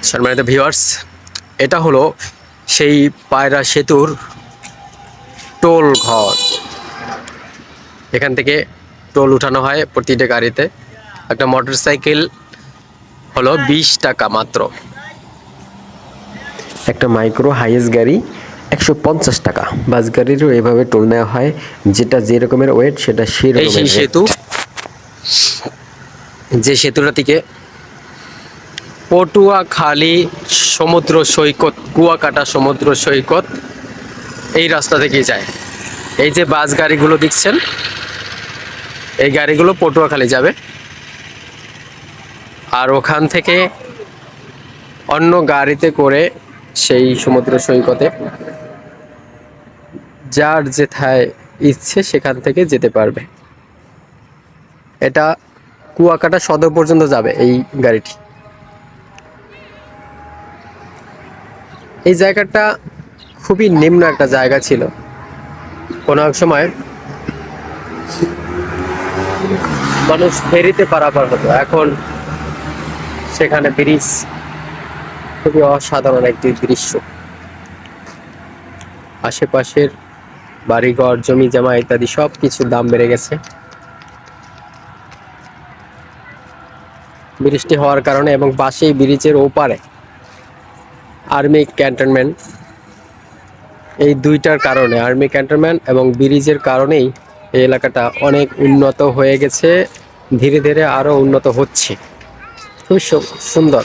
সম্মানিত ভিউয়ার্স, এটা হলো সেই পায়রা সেতুর টোল ঘর। এখান থেকে টোল উঠানো হয় প্রতিটা গাড়িতে। একটা মোটরসাইকেল হলো 20 টাকা মাত্র। একটা মাইক্রো হাইয়েস্ট গাড়ি 150 টাকা। বাস গাড়িরও এভাবে টোল নেওয়া হয়, যেটা যে রকমের ওয়েট সেটা সেই এই সেই রকমের রেট। সেতু, যে সেতুটা থেকে পটুয়াখালী সমুদ্র সৈকত, কুয়াকাটা সমুদ্র সৈকত এই রাস্তা থেকেই যায়। এই যে বাস গাড়িগুলো দেখছেন, এই গাড়িগুলো পটুয়াখালী যাবে, আর ওখান থেকে অন্য গাড়িতে করে সেই সমুদ্র সৈকতে যার যেথায় ইচ্ছে সেখান থেকে যেতে পারবে। এটা কুয়াকাটা সদর পর্যন্ত যাবে এই গাড়িটি। এই জায়গাটা খুবই নিম্ন একটা জায়গা ছিল, কোনো এক সময় মানুষ ফেরিতে পারাপার হতো। এখন সেখানে ব্রিজ, খুবই অসাধারণ একটি দৃশ্য। আশেপাশের বাড়িঘর, জমি জমা ইত্যাদি সব কিছুর দাম বেড়ে গেছে বৃষ্টি হওয়ার কারণে, এবং পাশেই ব্রিজের ওপারে আর্মি ক্যান্টনমেন্ট। এই দুইটার কারণে, আর্মি ক্যান্টনমেন্ট এবং ব্রিজের কারণেই এই এলাকাটা অনেক উন্নত হয়ে গেছে, ধীরে ধীরে আরও উন্নত হচ্ছে। খুব সুন্দর।